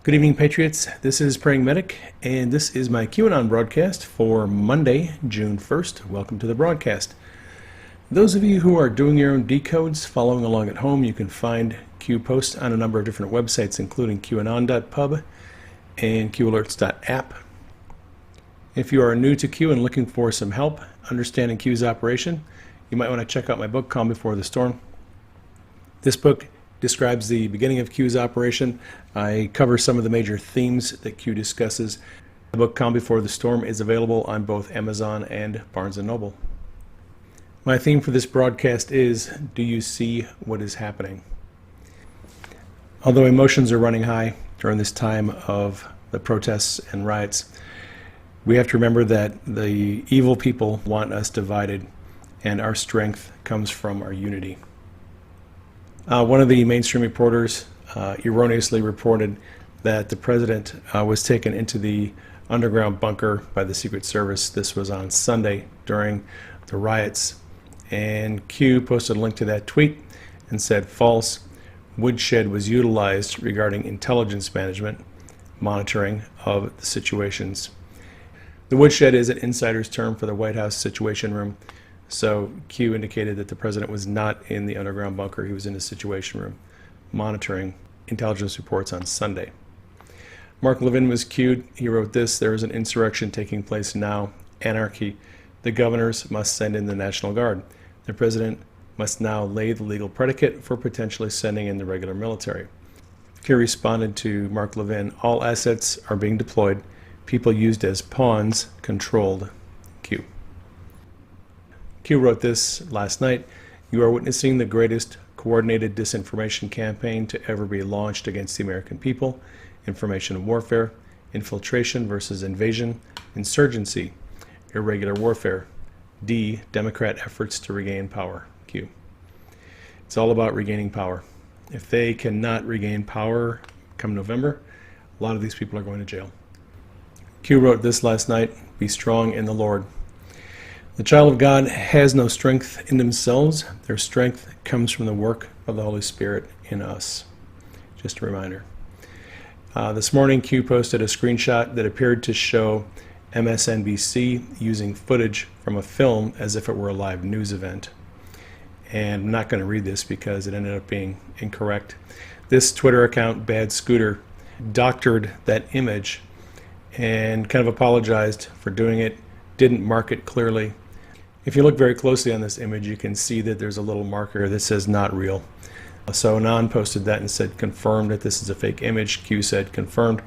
Good evening, Patriots. This is Praying Medic, and this is my QAnon broadcast for Monday, June 1st. Welcome to the broadcast. Those of you who are doing your own decodes, following along at home, you can find Q posts on a number of different websites, including QAnon.pub and QAlerts.app. If you are new to Q and looking for some help understanding Q's operation, you might want to check out my book, Calm Before the Storm. This book describes the beginning of Q's operation. I cover some of the major themes that Q discusses. The book Calm Before the Storm is available on both Amazon and Barnes & Noble. My theme for this broadcast is, do you see what is happening? Although emotions are running high during this time of the protests and riots, we have to remember that the evil people want us divided, and our strength comes from our unity. One of the mainstream reporters erroneously reported that the president was taken into the underground bunker by the Secret Service. This was on Sunday during the riots, and Q posted a link to that tweet and said false. Woodshed was utilized regarding intelligence management, monitoring of the situations. The woodshed is an insider's term for the White House Situation Room. So Q indicated that the president was not in the underground bunker. He was in the Situation Room, monitoring intelligence reports on Sunday. Mark Levin was Q'd. He wrote this: there is an insurrection taking place now, anarchy. The governors must send in the National Guard. The president must now lay the legal predicate for potentially sending in the regular military. Q responded to Mark Levin: all assets are being deployed, people used as pawns controlled. Q. Q wrote this last night: you are witnessing the greatest coordinated disinformation campaign to ever be launched against the American people. Information warfare, infiltration versus invasion, insurgency, irregular warfare, Democrat efforts to regain power. Q. It's all about regaining power. If they cannot regain power come November, a lot of these people are going to jail. Q wrote this last night: be strong in the Lord. The child of God has no strength in themselves. Their strength comes from the work of the Holy Spirit in us. Just a reminder. This morning, Q posted a screenshot that appeared to show MSNBC using footage from a film as if it were a live news event. And I'm not going to read this because it ended up being incorrect. This Twitter account, Bad Scooter, doctored that image and kind of apologized for doing it, didn't mark it clearly. If you look very closely on this image, you can see that there's a little marker that says not real. So Anon posted that and said confirmed that this is a fake image. Q said confirmed.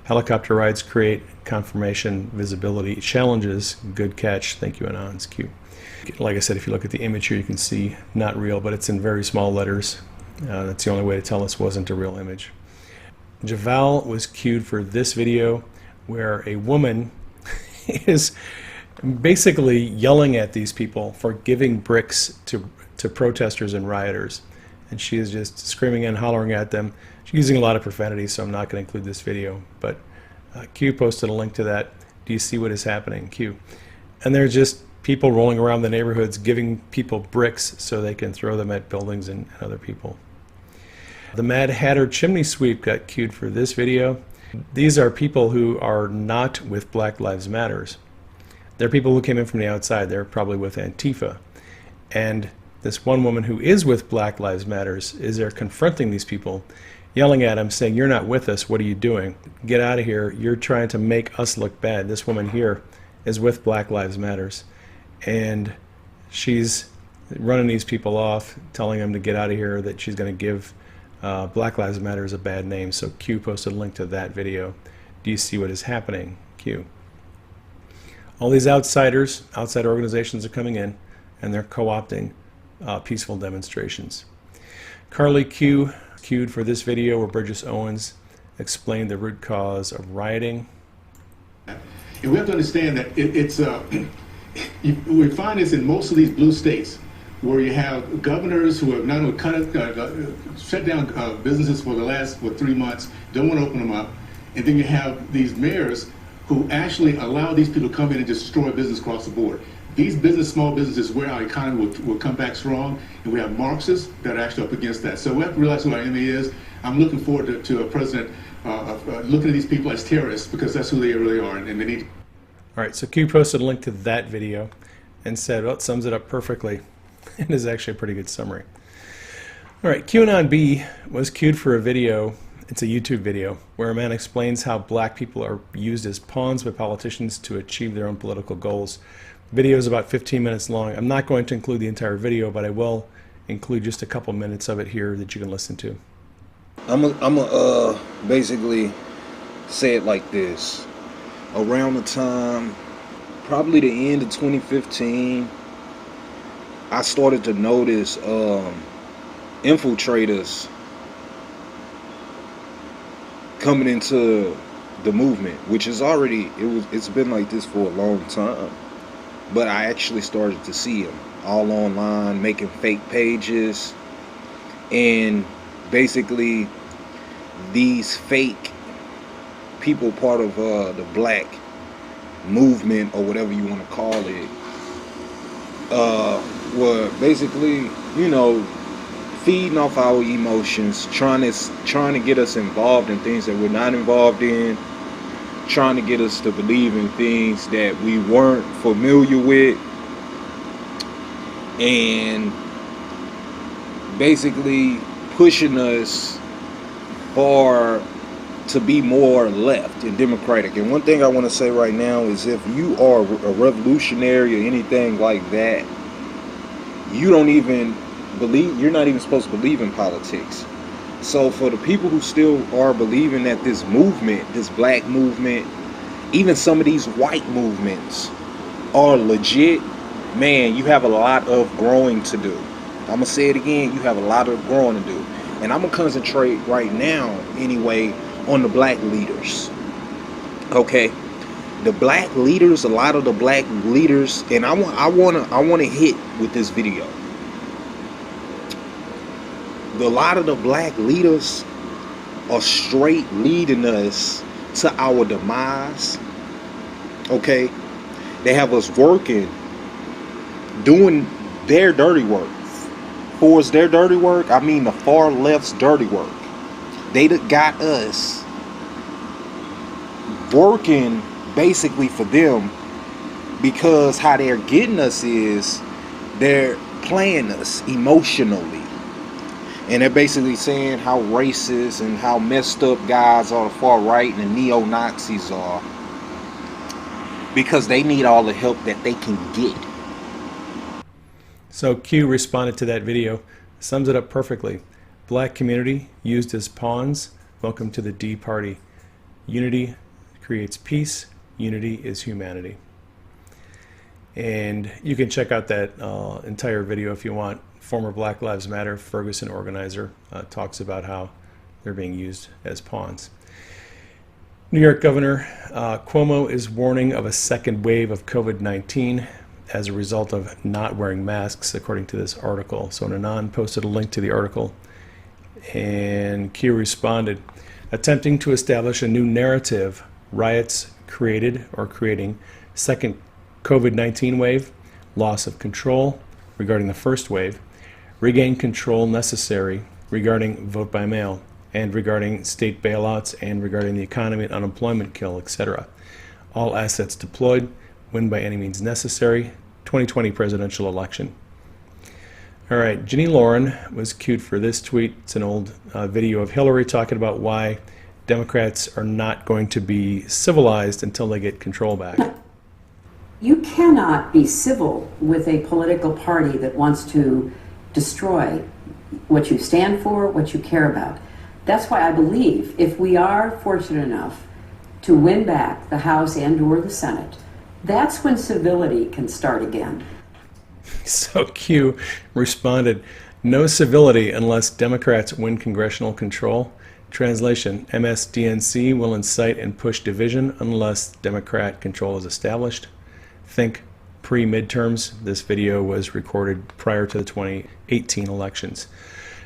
Helicopter rides create confirmation visibility challenges. Good catch. Thank you, Anon's Q. Like I said, if you look at the image here, you can see not real, but it's in very small letters. That's the only way to tell us wasn't a real image. Javal was Q'd for this video where a woman is basically yelling at these people for giving bricks to protesters and rioters. And she is just screaming and hollering at them. She's using a lot of profanity, so I'm not going to include this video. But Q posted a link to that. Do you see what is happening? Q. And there's just people rolling around the neighborhoods giving people bricks so they can throw them at buildings and other people. The Mad Hatter chimney sweep got Q'd for this video. These are people who are not with Black Lives Matters. They're people who came in from the outside. They're probably with Antifa. And this one woman who is with Black Lives Matters is there confronting these people, yelling at them, saying, you're not with us, what are you doing? Get out of here, you're trying to make us look bad. This woman here is with Black Lives Matters. And she's running these people off, telling them to get out of here, that she's going to give Black Lives Matter a bad name. So Q posted a link to that video. Do you see what is happening? Q. All these outside organizations are coming in, and they're co-opting peaceful demonstrations. Carly Q'd for this video where Burgess Owens explained the root cause of rioting. And we have to understand that we find this in most of these blue states, where you have governors who have not only shut down businesses for 3 months, don't want to open them up, and then you have these mayors who actually allow these people to come in and just destroy business across the board. These small businesses, where our economy will come back strong, and we have Marxists that are actually up against that. So we have to realize who our enemy is. I'm looking forward to President looking at these people as terrorists, because that's who they really are, and they need. All right, so Q posted a link to that video and said, well, it sums it up perfectly. It is actually a pretty good summary. All right, QAnon B was cued for a video. It's a YouTube video where a man explains how black people are used as pawns by politicians to achieve their own political goals. The video is about 15 minutes long. I'm not going to include the entire video, but I will include just a couple minutes of it here that you can listen to. I'm basically say it like this. Around the time, probably the end of 2015, I started to notice infiltrators coming into the movement, which is already, it's been like this for a long time, but I actually started to see them all online, making fake pages, and basically these fake people, part of the black movement or whatever you want to call it, were basically, you know, feeding off our emotions, trying to get us involved in things that we're not involved in, trying to get us to believe in things that we weren't familiar with, and basically pushing us to be more left and democratic. And one thing I want to say right now is, if you are a revolutionary or anything like that, you don't even believe, you're not even supposed to believe in politics. So for the people who still are believing that this movement, this black movement, even some of these white movements are legit, man, you have a lot of growing to do. I'm gonna say it again, you have a lot of growing to do. And I'm gonna concentrate right now anyway on the black leaders. Okay, the black leaders, a lot of the black leaders, and I want to hit with this video. A lot of the black leaders are straight leading us to our demise. Okay, they have us working, doing their dirty work. For us, their dirty work, I mean the far left's dirty work. They got us working basically for them, because how they're getting us is they're playing us emotionally. And they're basically saying how racist and how messed up guys are the far right and the neo-Nazis are, because they need all the help that they can get. So Q responded to that video, sums it up perfectly. Black community used as pawns. Welcome to the D party. Unity creates peace. Unity is humanity. And you can check out that entire video if you want. Former Black Lives Matter Ferguson organizer talks about how they're being used as pawns. New York Governor Cuomo is warning of a second wave of COVID-19 as a result of not wearing masks, according to this article. So Nanan posted a link to the article, and Q responded, attempting to establish a new narrative, riots created or creating second COVID-19 wave, loss of control regarding the first wave, regain control necessary regarding vote by mail, and regarding state bailouts, and regarding the economy and unemployment kill, etc. All assets deployed, win by any means necessary, 2020 presidential election. All right, Ginny Lauren was cued for this tweet. It's an old video of Hillary talking about why Democrats are not going to be civilized until they get control back. You cannot be civil with a political party that wants to destroy what you stand for, what you care about. That's why I believe if we are fortunate enough to win back the House and or the Senate, that's when civility can start again. So Q responded, no civility unless Democrats win congressional control. Translation, MSDNC will incite and push division unless Democrat control is established. Think pre-midterms. This video was recorded prior to the 2018 elections.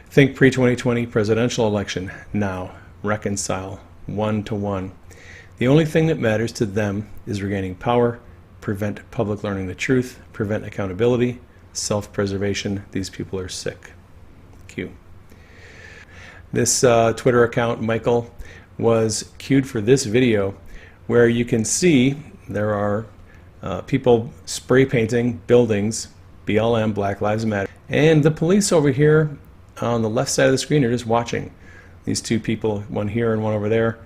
Think pre-2020 presidential election. Now, reconcile 1-to-1. The only thing that matters to them is regaining power, prevent public learning the truth, prevent accountability, self-preservation. These people are sick. Q. This Twitter account, Michael, was cued for this video, where you can see there are people spray painting buildings, BLM, Black Lives Matter, and the police over here on the left side of the screen are just watching. These two people, one here and one over there,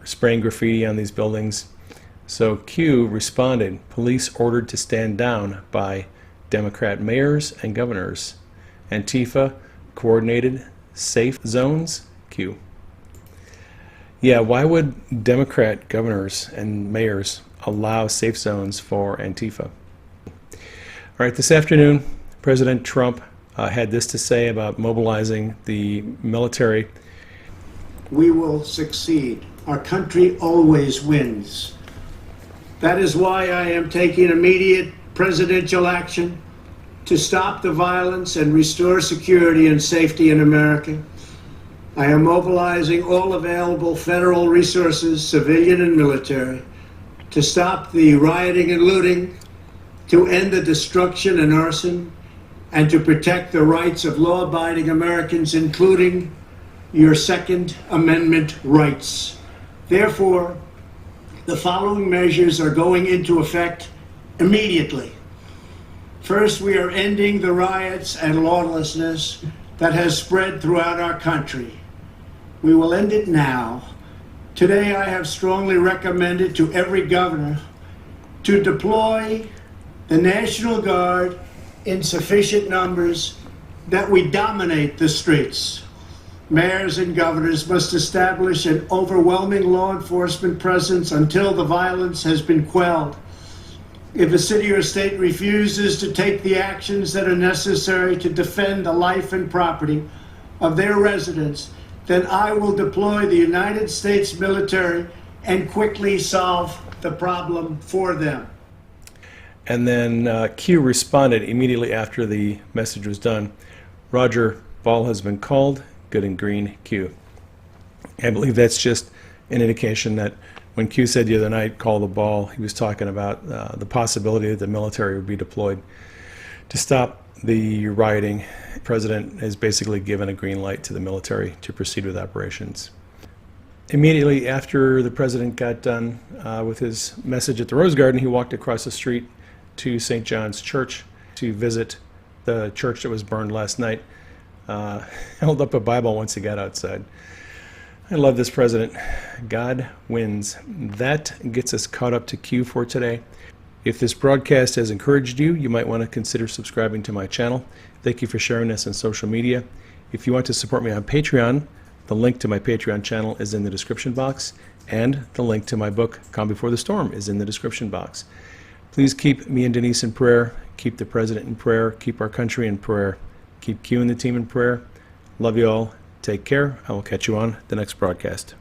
spraying graffiti on these buildings. So Q responded, police ordered to stand down by Democrat mayors and governors. Antifa coordinated safe zones, Q. Yeah, why would Democrat governors and mayors allow safe zones for Antifa? All right, this afternoon, President Trump had this to say about mobilizing the military. We will succeed. Our country always wins. That is why I am taking immediate presidential action to stop the violence and restore security and safety in America. I am mobilizing all available federal resources, civilian and military, to stop the rioting and looting, to end the destruction and arson, and to protect the rights of law-abiding Americans, including your Second Amendment rights. Therefore, the following measures are going into effect immediately. First, we are ending the riots and lawlessness that has spread throughout our country. We will end it now. Today, I have strongly recommended to every governor to deploy the National Guard in sufficient numbers that we dominate the streets. Mayors and governors must establish an overwhelming law enforcement presence until the violence has been quelled. If a city or state refuses to take the actions that are necessary to defend the life and property of their residents, then I will deploy the United States military and quickly solve the problem for them. And then Q responded immediately after the message was done. Roger, ball has been called. Good and green, Q. I believe that's just an indication that when Q said the other night, call the ball, he was talking about the possibility that the military would be deployed to stop the rioting. The president has basically given a green light to the military to proceed with operations. Immediately after the president got done with his message at the Rose Garden, he walked across the street to St. John's Church to visit the church that was burned last night. Held up a Bible once he got outside. I love this president. God wins. That gets us caught up to Q for today. If this broadcast has encouraged you, you might want to consider subscribing to my channel. Thank you for sharing this on social media. If you want to support me on Patreon, the link to my Patreon channel is in the description box, and the link to my book, Calm Before the Storm, is in the description box. Please keep me and Denise in prayer. Keep the president in prayer. Keep our country in prayer. Keep Q and the team in prayer. Love you all. Take care. I will catch you on the next broadcast.